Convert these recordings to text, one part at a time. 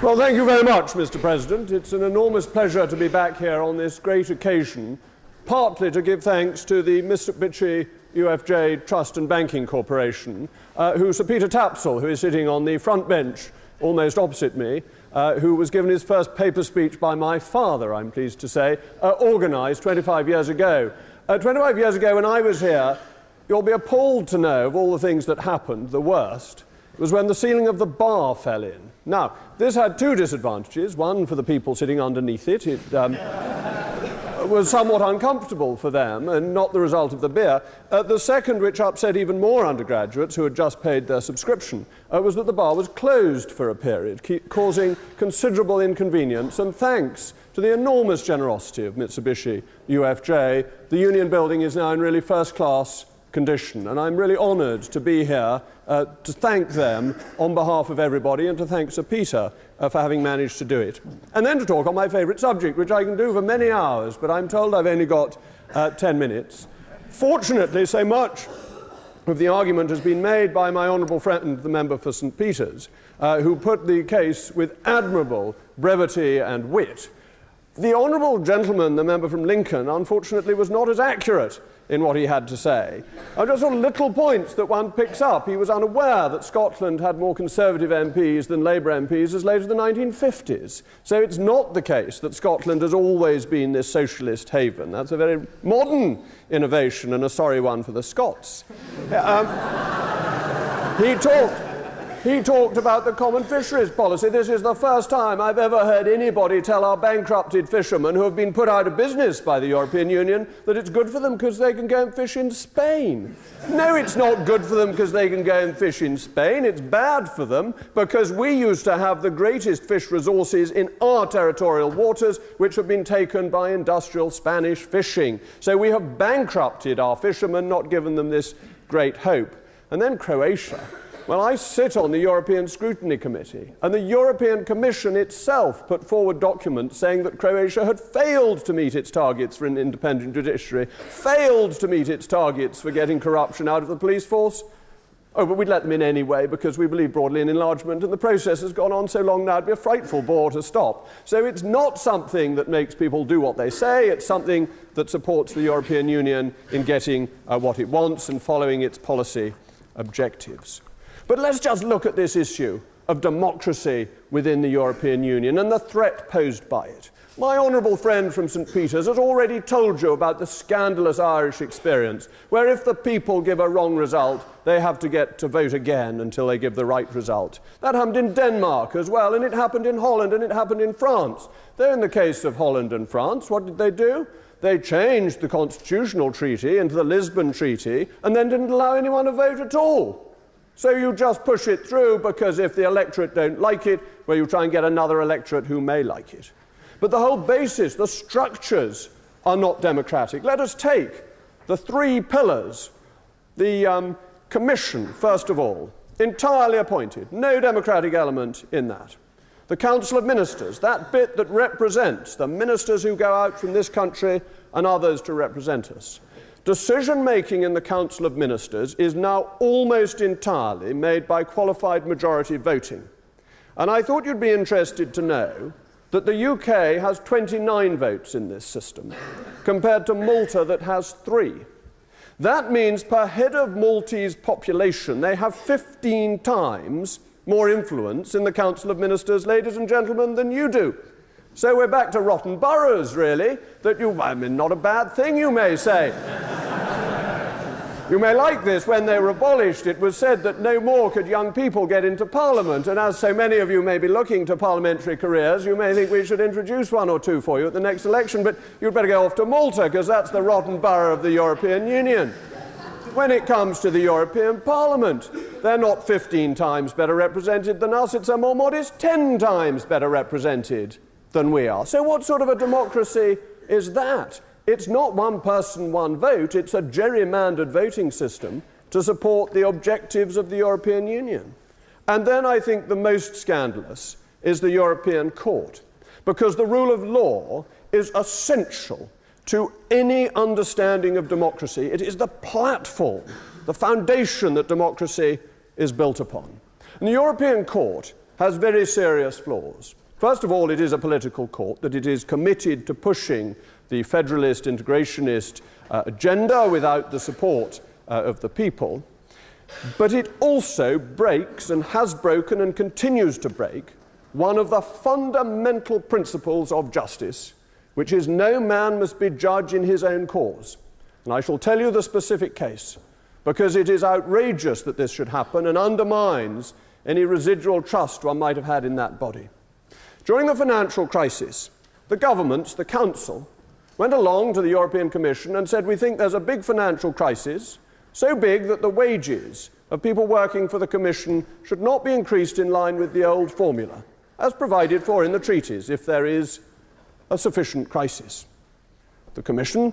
Well, thank you very much, Mr. President. It's an enormous pleasure to be back here on this great occasion, partly to give thanks to the Mitsubishi UFJ Trust and Banking Corporation, who Sir Peter Tapsell, who is sitting on the front bench almost opposite me, who was given his first paper speech by my father, I'm pleased to say, organised 25 years ago. 25 years ago when I was here, you'll be appalled to know of all the things that happened, the worst, was when the ceiling of the bar fell in. Now, this had two disadvantages. One, for the people sitting underneath it. It was somewhat uncomfortable for them and not the result of the beer. The second, which upset even more undergraduates who had just paid their subscription, was that the bar was closed for a period, causing considerable inconvenience. And thanks to the enormous generosity of Mitsubishi UFJ, the Union Building is now in really first-class condition, and I'm really honoured to be here to thank them on behalf of everybody and to thank Sir Peter for having managed to do it. And then to talk on my favourite subject, which I can do for many hours, but I'm told I've only got 10 minutes. Fortunately, so much of the argument has been made by my honourable friend, the member for St Peters, who put the case with admirable brevity and wit. The honourable gentleman, the member from Lincoln, unfortunately was not as accurate in what he had to say. Just sort of little points that one picks up. He was unaware that Scotland had more Conservative MPs than Labour MPs as late as the 1950s. So it's not the case that Scotland has always been this socialist haven. That's a very modern innovation and a sorry one for the Scots. He talked about the common fisheries policy. This is the first time I've ever heard anybody tell our bankrupted fishermen who have been put out of business by the European Union that it's good for them because they can go and fish in Spain. No, it's not good for them because they can go and fish in Spain. It's bad for them because we used to have the greatest fish resources in our territorial waters, which have been taken by industrial Spanish fishing. So we have bankrupted our fishermen, not given them this great hope. And then Croatia. Well, I sit on the European Scrutiny Committee, and the European Commission itself put forward documents saying that Croatia had failed to meet its targets for an independent judiciary, failed to meet its targets for getting corruption out of the police force. Oh, but we'd let them in anyway because we believe broadly in enlargement, and the process has gone on so long now it'd be a frightful bore to stop. So it's not something that makes people do what they say, it's something that supports the European Union in getting what it wants and following its policy objectives. But let's just look at this issue of democracy within the European Union and the threat posed by it. My honourable friend from St Peters has already told you about the scandalous Irish experience, where if the people give a wrong result, they have to get to vote again until they give the right result. That happened in Denmark as well, and it happened in Holland, and it happened in France. Though in the case of Holland and France, what did they do? They changed the constitutional treaty into the Lisbon Treaty and then didn't allow anyone to vote at all. So you just push it through because if the electorate don't like it, well, you try and get another electorate who may like it. But the whole basis, the structures are not democratic. Let us take the three pillars. The Commission, first of all, entirely appointed, no democratic element in that. The Council of Ministers, that bit that represents the ministers who go out from this country and others to represent us. Decision-making in the Council of Ministers is now almost entirely made by qualified majority voting. And I thought you'd be interested to know that the UK has 29 votes in this system, compared to Malta that has 3. That means per head of Maltese population, they have 15 times more influence in the Council of Ministers, ladies and gentlemen, than you do. So we're back to rotten boroughs, really, I mean, not a bad thing, you may say. You may like this. When they were abolished, it was said that no more could young people get into Parliament, and as so many of you may be looking to parliamentary careers, you may think we should introduce one or two for you at the next election, but you'd better go off to Malta, because that's the rotten borough of the European Union. When it comes to the European Parliament, they're not 15 times better represented than us, it's a more modest 10 times better represented than we are. So what sort of a democracy is that? It's not one person, one vote, it's a gerrymandered voting system to support the objectives of the European Union. And then I think the most scandalous is the European Court, because the rule of law is essential to any understanding of democracy. It is the platform, the foundation that democracy is built upon. And the European Court has very serious flaws. First of all, it is a political court, that it is committed to pushing the federalist, integrationist agenda without the support of the people. But it also breaks and has broken and continues to break one of the fundamental principles of justice, which is no man must be judge in his own cause. And I shall tell you the specific case, because it is outrageous that this should happen and undermines any residual trust one might have had in that body. During the financial crisis, the governments, the Council, went along to the European Commission and said, we think there's a big financial crisis, so big that the wages of people working for the Commission should not be increased in line with the old formula, as provided for in the treaties, if there is a sufficient crisis. The Commission,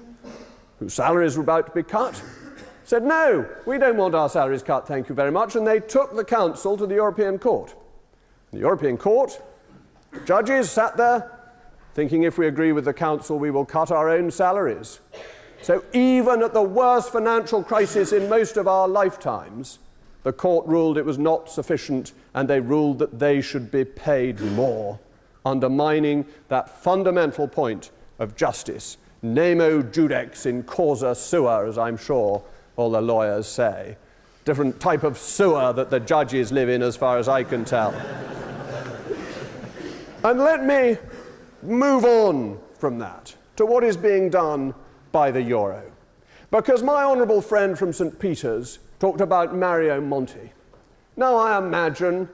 whose salaries were about to be cut, said, no, we don't want our salaries cut, thank you very much, and they took the Council to the European Court. The European Court, the judges sat there thinking if we agree with the Council, we will cut our own salaries. So even at the worst financial crisis in most of our lifetimes, the court ruled it was not sufficient, and they ruled that they should be paid more, undermining that fundamental point of justice. Nemo judex in causa sua, as I'm sure all the lawyers say. Different type of sewer that the judges live in, as far as I can tell. And let me move on from that to what is being done by the euro. Because my honourable friend from St. Peter's talked about Mario Monti. Now I imagine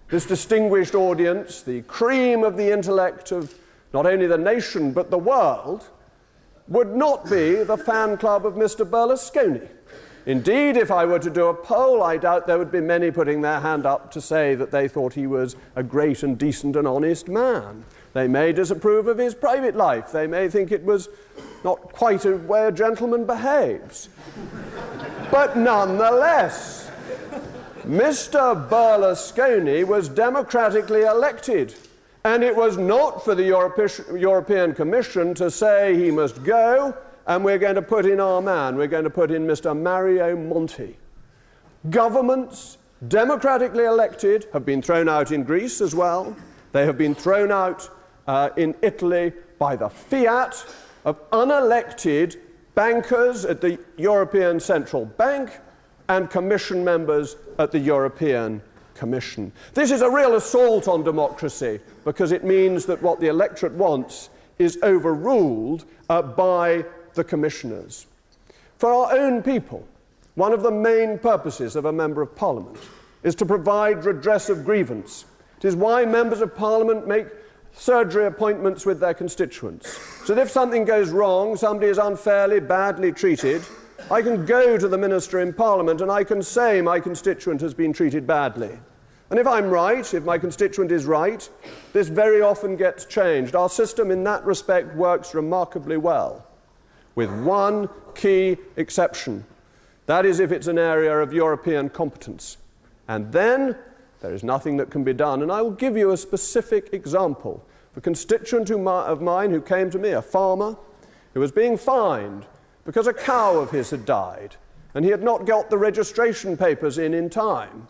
this distinguished audience, the cream of the intellect of not only the nation but the world, would not be the fan club of Mr. Berlusconi. Indeed, if I were to do a poll, I doubt there would be many putting their hand up to say that they thought he was a great and decent and honest man. They may disapprove of his private life. They may think it was not quite a way a gentleman behaves. But nonetheless, Mr. Berlusconi was democratically elected, and it was not for the European Commission to say he must go and we're going to put in our man, we're going to put in Mr. Mario Monti. Governments, democratically elected, have been thrown out in Greece as well. They have been thrown out in Italy by the fiat of unelected bankers at the European Central Bank and Commission members at the European Commission. This is a real assault on democracy, because it means that what the electorate wants is overruled by the commissioners. For our own people, one of the main purposes of a Member of Parliament is to provide redress of grievance. It is why members of Parliament make surgery appointments with their constituents. So that if something goes wrong, somebody is unfairly, badly treated, I can go to the minister in Parliament and I can say my constituent has been treated badly. And if I'm right, if my constituent is right, this very often gets changed. Our system in that respect works remarkably well, with one key exception. That is if it's an area of European competence. And then there is nothing that can be done. And I will give you a specific example. A constituent of mine who came to me, a farmer, who was being fined because a cow of his had died, and he had not got the registration papers in time.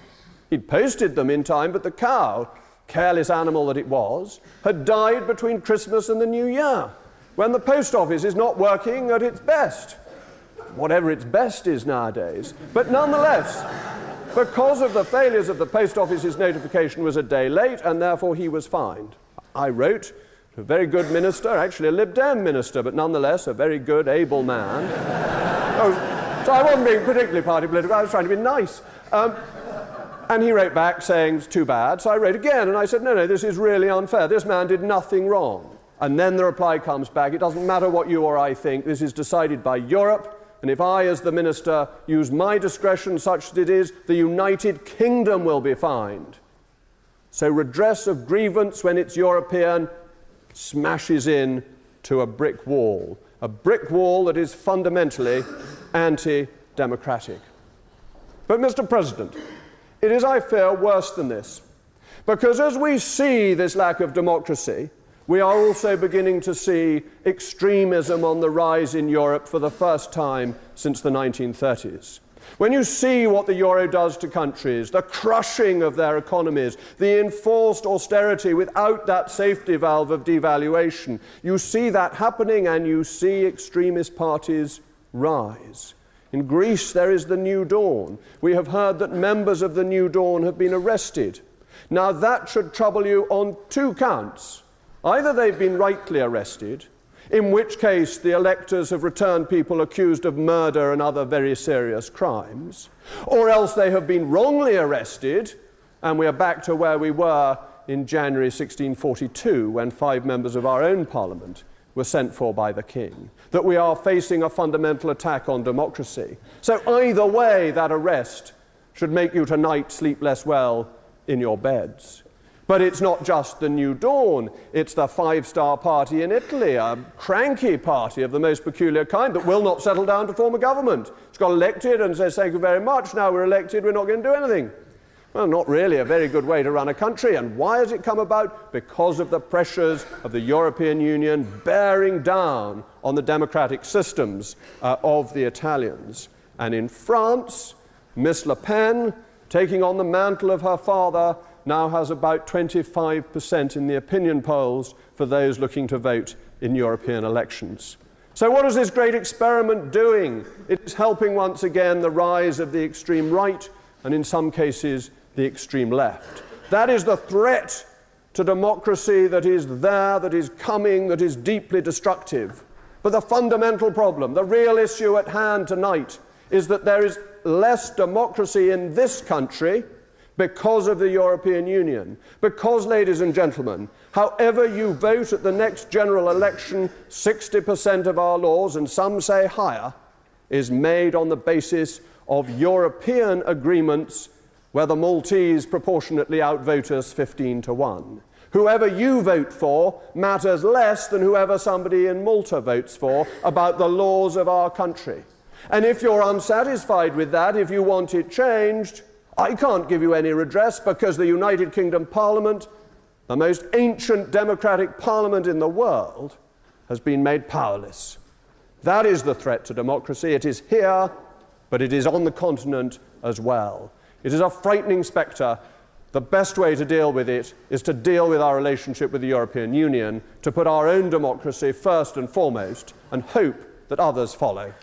He'd posted them in time, but the cow, careless animal that it was, had died between Christmas and the New Year, when the post office is not working at its best, whatever its best is nowadays. But nonetheless, because of the failures of the post office, his notification was a day late, and therefore he was fined. I wrote to a very good minister, actually a Lib Dem minister, but nonetheless a very good, able man. So I wasn't being particularly party political, I was trying to be nice. And he wrote back saying, it's too bad. So I wrote again, and I said, no, this is really unfair. This man did nothing wrong. And then the reply comes back, it doesn't matter what you or I think, this is decided by Europe, and if I, as the minister, use my discretion such that it is, the United Kingdom will be fined. So redress of grievance when it's European smashes in to a brick wall that is fundamentally anti-democratic. But, Mr. President, it is, I fear, worse than this, because as we see this lack of democracy, we are also beginning to see extremism on the rise in Europe for the first time since the 1930s. When you see what the euro does to countries, the crushing of their economies, the enforced austerity without that safety valve of devaluation, you see that happening and you see extremist parties rise. In Greece, there is the New Dawn. We have heard that members of the New Dawn have been arrested. Now, that should trouble you on two counts. Either they've been rightly arrested, in which case the electors have returned people accused of murder and other very serious crimes, or else they have been wrongly arrested, and we are back to where we were in January 1642, when 5 members of our own parliament were sent for by the king, that we are facing a fundamental attack on democracy. So either way, that arrest should make you tonight sleep less well in your beds. But it's not just the New Dawn, it's the Five-Star Party in Italy, a cranky party of the most peculiar kind that will not settle down to form a government. It's got elected and says, thank you very much, now we're elected, we're not going to do anything. Well, not really a very good way to run a country. And why has it come about? Because of the pressures of the European Union bearing down on the democratic systems of the Italians. And in France, Miss Le Pen, taking on the mantle of her father, now has about 25% in the opinion polls for those looking to vote in European elections. So what is this great experiment doing? It's helping once again the rise of the extreme right and in some cases the extreme left. That is the threat to democracy that is there, that is coming, that is deeply destructive. But the fundamental problem, the real issue at hand tonight, is that there is less democracy in this country because of the European Union. Because, ladies and gentlemen, however you vote at the next general election, 60% of our laws, and some say higher, is made on the basis of European agreements where the Maltese proportionately outvote us 15-1. Whoever you vote for matters less than whoever somebody in Malta votes for about the laws of our country. And if you're unsatisfied with that, if you want it changed, I can't give you any redress because the United Kingdom Parliament, the most ancient democratic parliament in the world, has been made powerless. That is the threat to democracy. It is here, but it is on the continent as well. It is a frightening spectre. The best way to deal with it is to deal with our relationship with the European Union, to put our own democracy first and foremost, and hope that others follow.